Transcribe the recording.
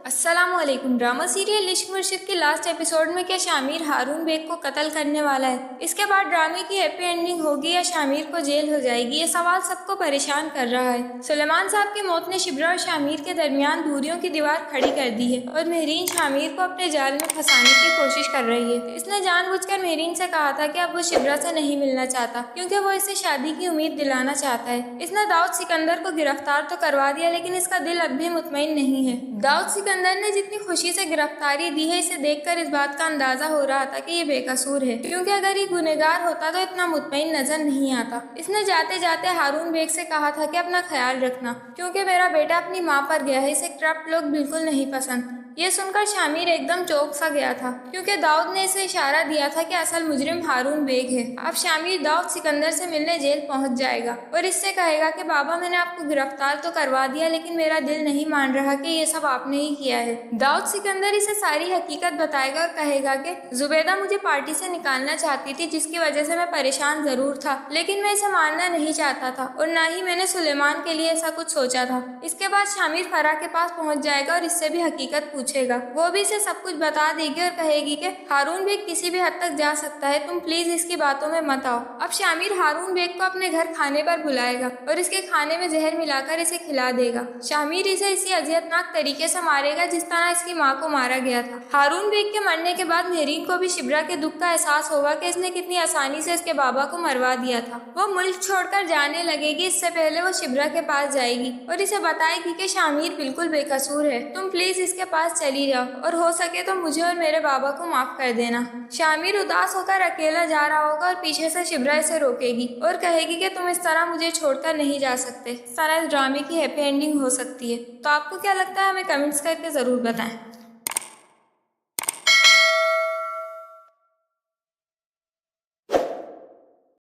अस्सलाम वालेकुम। Drama serial इश्क मुर्शिद के लास्ट एपिसोड में क्या शामिर हारून बेग को कत्ल करने वाला है? इसके बाद ड्रामे की हैप्पी एंडिंग होगी या शामिर को जेल हो जाएगी? ये सवाल सबको परेशान कर रहा है। सुलेमान साहब की मौत ने शिब्रा और शामिर के दरमियान दूरियों की दीवार खड़ी कर दी है और मेहरीन शामिर को अपने जाल में फंसाने की कोशिश कर रही है। इसने जानबूझकर मेहरीन से कहा था कि अब वो शिब्रा से नहीं मिलना चाहता क्योंकि वो इसे शादी की उम्मीद दिलाना चाहता है। इसने दाऊद सिकंदर को गिरफ्तार तो करवा दिया लेकिन इसका दिल अब भी मुतमईन नहीं है। दाऊद सिकंदर ने जितनी खुशी से गिरफ्तारी दी है, इसे देखकर इस बात का अंदाजा हो रहा था कि ये बेकसूर है, क्योंकि अगर ये गुनहगार होता तो इतना मुतमईन नजर नहीं आता। इसने जाते जाते हारून बेग से कहा था कि अपना ख्याल रखना क्योंकि मेरा बेटा अपनी माँ पर गया है, इसे करप्ट लोग बिल्कुल नहीं पसंद। ये सुनकर शामिर एकदम चौंक सा गया था क्योंकि दाऊद ने इसे इशारा दिया था कि असल मुजरिम हारून बेग है। अब शामिर दाऊद सिकंदर से मिलने जेल पहुंच जाएगा और इससे कहेगा कि बाबा मैंने आपको गिरफ्तार तो करवा दिया लेकिन मेरा दिल नहीं मान रहा कि ये सब आपने ही किया है। दाऊद सिकंदर इसे सारी हकीकत बताएगा और कहेगा कि जुबैदा मुझे पार्टी से निकालना चाहती थी जिसकी वजह से मैं परेशान जरूर था लेकिन मैं इसे मानना नहीं चाहता था और ना ही मैंने सुलेमान के लिए ऐसा कुछ सोचा था। इसके बाद शामिर फरा के पास पहुंच जाएगा और इससे भी हकीकत पूछेगा। वो भी इसे सब कुछ बता देगी और कहेगी कि हारून बेग किसी भी हद तक जा सकता है, तुम प्लीज इसकी बातों में मत आओ। अब शामिर हारून बेग को अपने घर खाने पर बुलाएगा और इसके खाने में जहर मिलाकर इसे खिला देगा। शामिर इसे इसी अजियतनाक तरीके से मारेगा जिस तरह इसकी माँ को मारा गया था। हारून बेग के मरने के बाद मेहरीन को भी शिब्रा के दुख का एहसास होगा कि इसने कितनी आसानी से इसके बाबा को मरवा दिया था। वो मुल्क छोड़कर जाने लगेगी, इससे पहले वो शिब्रा के पास जाएगी और इसे बताएगी कि शामिर बिल्कुल बेकसूर है, तुम प्लीज इसके पास चली जाओ और हो सके तो मुझे और मेरे बाबा को माफ कर देना। शामिर उदास होकर अकेला जा रहा होगा और पीछे से शिब्रा इसे रोकेगी और कहेगी कि तुम इस तरह मुझे छोड़कर नहीं जा सकते। इस तरह इस ड्रामे की हैप्पी एंडिंग हो सकती है। तो आपको क्या लगता है? हमें कमेंट्स करके जरूर बताएं।